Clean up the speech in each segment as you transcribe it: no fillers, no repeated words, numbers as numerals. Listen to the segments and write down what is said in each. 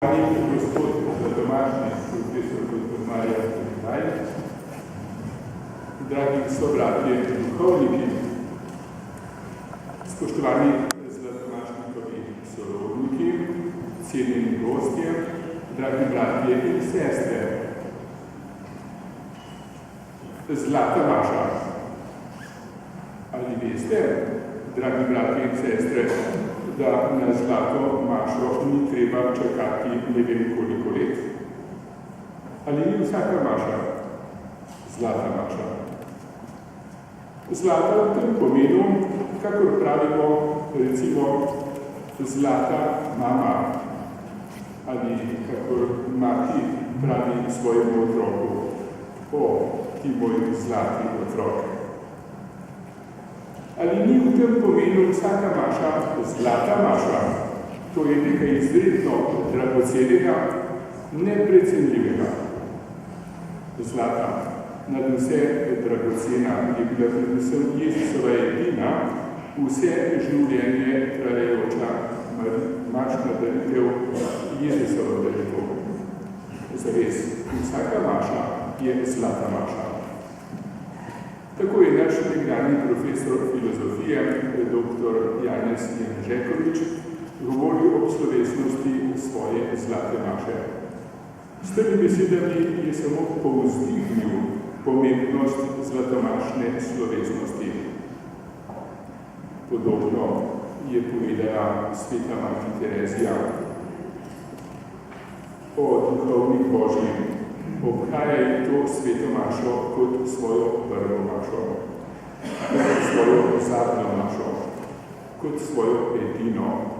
Gospod Tomašnik, profesor dr. Marija Hrvaj, dragi sobratje duhovniki, spoštovani Zlatomašnikovi sorodniki, cenjeni gostje, dragi bratje in sestre. Zlata maša. Ali veste, dragi bratje in sestre, da na zlato mašo ni treba čakati ne vem koliko let? Ali ni vsaka maša zlata maša? Zlata v tem pomenu, kakor pravimo, recimo, zlata mama, ali kakor mati pravi svojemu otroku, o, ti moj zlati otrok. Ali ni v tem pomenu vsaka maša zlata maša? To je nekaj izredno dragocenega, neprecenljivega. Zlata, nad vse dragocena, je bila predvsem Jezusova edina, vse življenje trajajoča mašna daritev, Jezusova daritev. Zares, vsaka maša je zlata maša. Tako je naš nekdanji profesor filozofije, dr. Janez Janžekovič, govoril o slovesnosti svoje zlate maše. S temi besedami je samo povzdignil pomembnost zlatomašne slovesnosti. Podobno je povedala sveta mati Terezija o duhovnih božjih. Obhajaj to sveto mašo kot svojo prvo mašo, kot svojo zadnjo mašo, kot svojo edino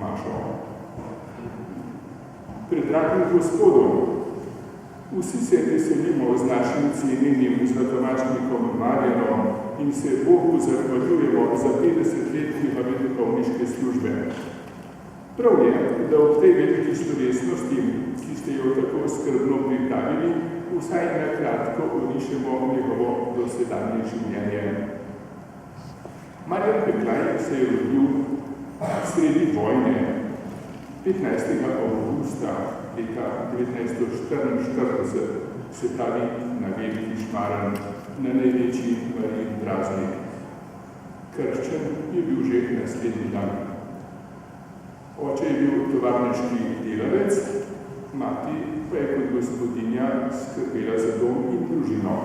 mašo. Pred dragim Gospodom, vsi se veselimo z našim cenjenim zlatomašnikom Marjanom in se Bogu zahvaljujemo za 50 let njegove duhovniške službe. Prav je, da ob tej veliki slovesnosti, ki ste jo tako skrbno pripravili, vsaj na kratko orišemo njegovo dosedanje življenje. Marjan Peklaj se je rodil sredi vojne 15. avgusta leta 1944, se pravi na veliki Šmaran, na največji Marijin praznik. Krščen je bil že naslednji dan. Oče je bil tovarniški delavec, mati pa je kot gospodinja skrbela za dom in družino.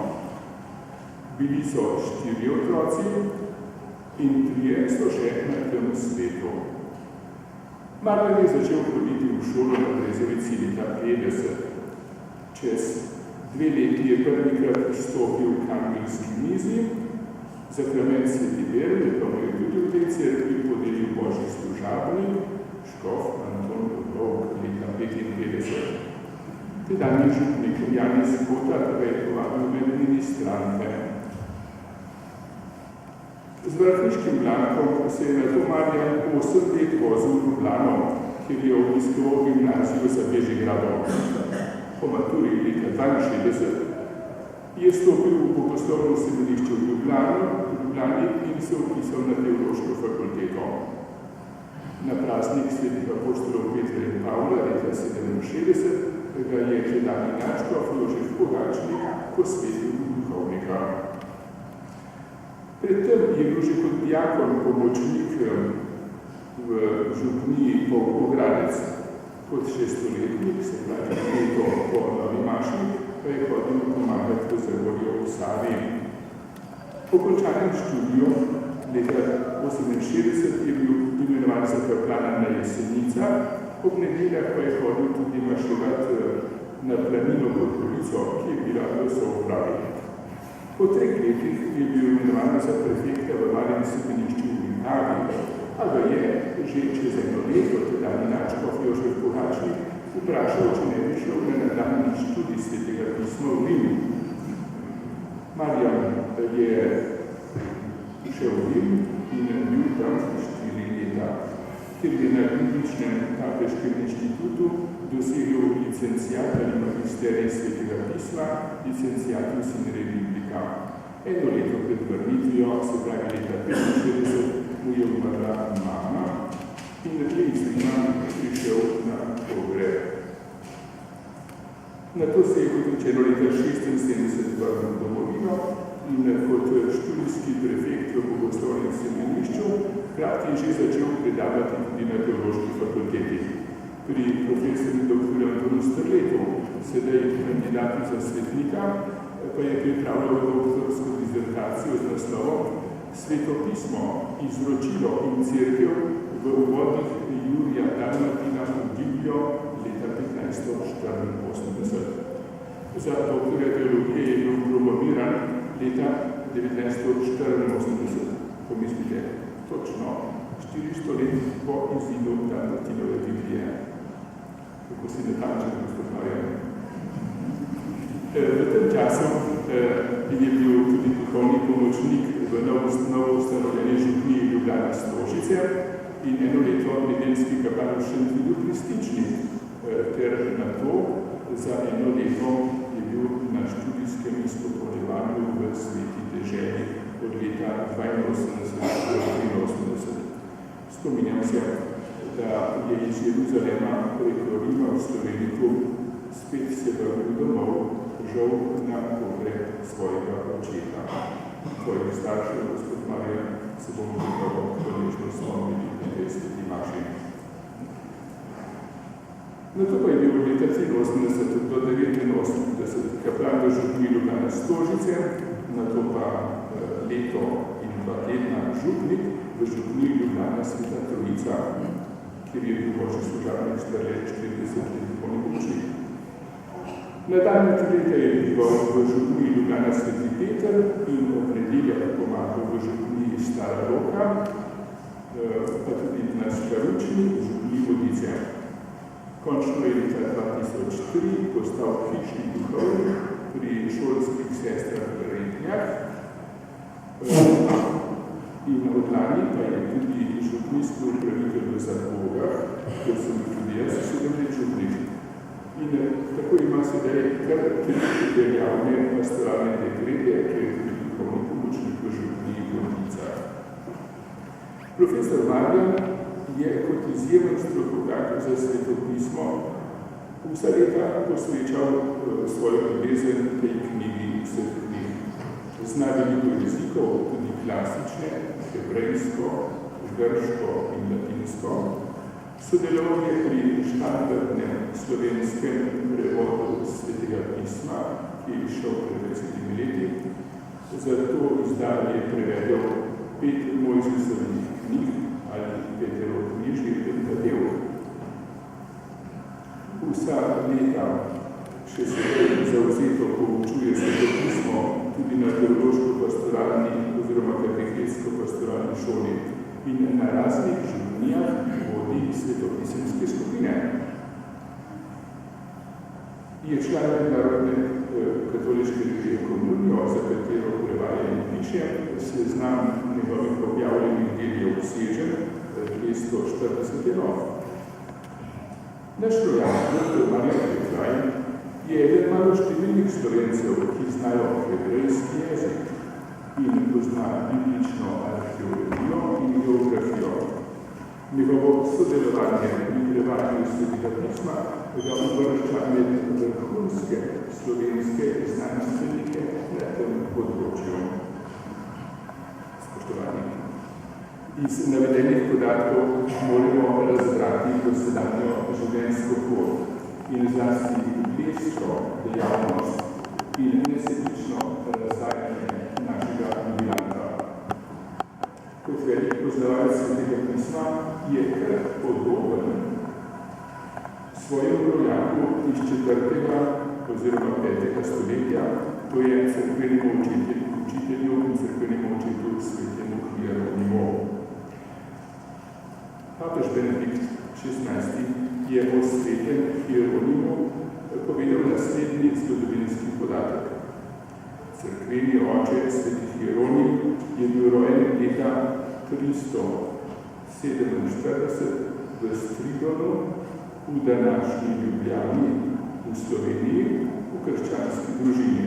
Bili so 4 otroci in 3 so še na tem svetu. Marjan je začel hoditi v šolo na Brezovici leta 50. Čez 2 leti je prvikrat vstopil k angelski mizi, zakrament Sveti Bern, pa mu je tudi v tej cerkvi podelil božji služabnik, škof Anton Dobrovk leta 55. Tedanji župnik Janez Kotar ga je povabil med ministrante. Z vrhniškim blankom se je nato Marjan 8 let vozil v Ljubljano, kjer je obiskoval gimnazijo za Bežigradom. Po maturi leta 62 je stopil v bogoslovno semenišče v Ljubljani in se vpisal na teološko fakulteto. Na praznik svetih apostolov Petra in Pavla leta 67 ga je tedanji nadškof Jožef Pogačnik posvetil duhovnika. Predtem je bil že kot diakon pomočnik v župniji Polkogradec. Kot 6-letnik, se pravi leto po Novi Maši, pa je hodil pomagati v Zagorju v Savi. Po končanem študiju leta 1968 je bil imenovan za kaplana na Jesenicah, ob nedeljah pa je hodil tudi maševati na Planino Podgorico, ki je bila v soupravi. Po 3 letih je bil imenovan za prefekta v malem semenišču v Vinavi, a ga je že čez 1 leto tedanji nadškof Jožef Pogačnik vprašal, če ne bi šel na nadaljnji študij svetega pisma v Rimu. Marjan je šel v Rim in bil tam 4 leta, kjer je na Bibličnem papeškem inštitutu dosegel licencijat ali magisterij svetega pisma, licencijatus in re biblika. 1 leto pred vrnitvijo, se pravi leta 45, mu je umrla mama in je iz Rima prišel na pogreb. Nato se je kot rečeno leta 1976 vrnil v domovino in kot študijski prefekt v bogoslovnem semenišču hkrati že začel predavati tudi na teološki fakulteti. Pri profesorju dr. Antonu Strletu, sedaj kandidatu za svetnika, pa je pripravljal doktorsko dizertacijo z naslovom Svetopismo, izročilo in cerkev v uvodih Jurija Dalmatina v Biblijo leta 1584. Za doktorja teologije je bil promoviran leta 1984. Pomislite, točno 400 let po izidu Dalmatinove Biblije. Kako si natančen, gospod Marjan. V tem času je bil tudi duhovni pomočnik v novo ustanovljeni župniji Ljubljana Stožice in eno leto nedeljski kaplan v Šentvidu pri Stični, ter na to za eno leto je bil na študijskem izpopolnjevanju v Sveti deželi od leta 82 do 83. Spominjam se, da je iz Jeruzalema preko Rima v Sloveniku spet se vrnil domov, žal na pogreb svojega očeta. Tvojih staršev, gospod Marjan, se bomo nekako hvaležno spomnili na tej sveti maši. Nato pa je bil v leta 83 do 89 kaplan v župniji Ljubljane Stožice, nato pa leto in 2 tedna župnik v župniji Ljubljana Sveta Trojica, kjer je bil božji služabnik star 40 let duhovni pomočnik. Nadaljnje 3 leta je bival v župniji Ljubljana Sveti Peter in ob nedeljah pomagal v župniji Stara Roka, pa tudi na Škaručni v župniji Vodice. Končno je leta 2003 postal hišni duhovnik pri šolskih sestrah v Rentnjah in od lani pa je tudi župnijski upravitelj v Zarbogah, kjer sem tudi jaz 7 let župnik. In tako ima sedaj kar 3 veljavne pastoralne dekrete, ki je tudi duhovni pomočnik v župniji Vodica. Profesor Marjan je kot izjemen strokovnjak za svetopismo vsa leta posvečal svojo ljubezen tej knjigi vseh knjig. Zna veliko jezikov, tudi klasične, hebrejsko, grško in latinsko. Sodeloval je pri štandardnem slovenskem prevodu Svetega pisma, ki je išel pred 20 leti. Zato izdal je prevedel 5 Mojzesovih knjig ali Peteroknjižje Pentatevk. Vsa leta še sedaj zavzeto poučuje svetopismo tudi na teološko-pastoralni oziroma katechetsko-pastoralni šoli in na raznih župnijah vodi svetopisemske skupine. Je član mednarodne katoliške komunijo, za katero prevaja in piše, seznam njegovih objavljenih del je obsežen, 240 delov. Naš rojak, dr. Marjan Petraj, je eden malo številnih Slovencev, ki znajo hebrejski jezik in pozna biblično arheologijo in geografijo. Njegovo sodelovanje pri prevajanju Svetega pisma ga uvršča med vrhunske slovenske znanstvenike na tem področju. Spoštovani, iz navedenih podatkov moramo razbrati dosedanjo življenjsko pot in zlasti versko dejavnost in nesebično razdajanje našega jubilanta. Kot velik poznavalec Svetega pisma je kar podoben svojemu rojaku iz 4. oziroma 5. stoletja, to je cerkvenemu učitelju in cerkvenemu očetu svetemu Hieronimu. Papež Benedikt XVI je o svetem Hieronimu povedal naslednji zgodovinski podatek. Cerkveni oče sveti Hieronim je bil rojen leta 347 v Stridonu, v današnji Ljubljani, v Sloveniji, v krščanski družini.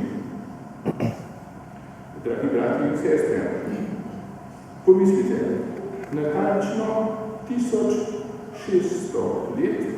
Dragi brati in sestre, pomislite, natančno 1000 600 let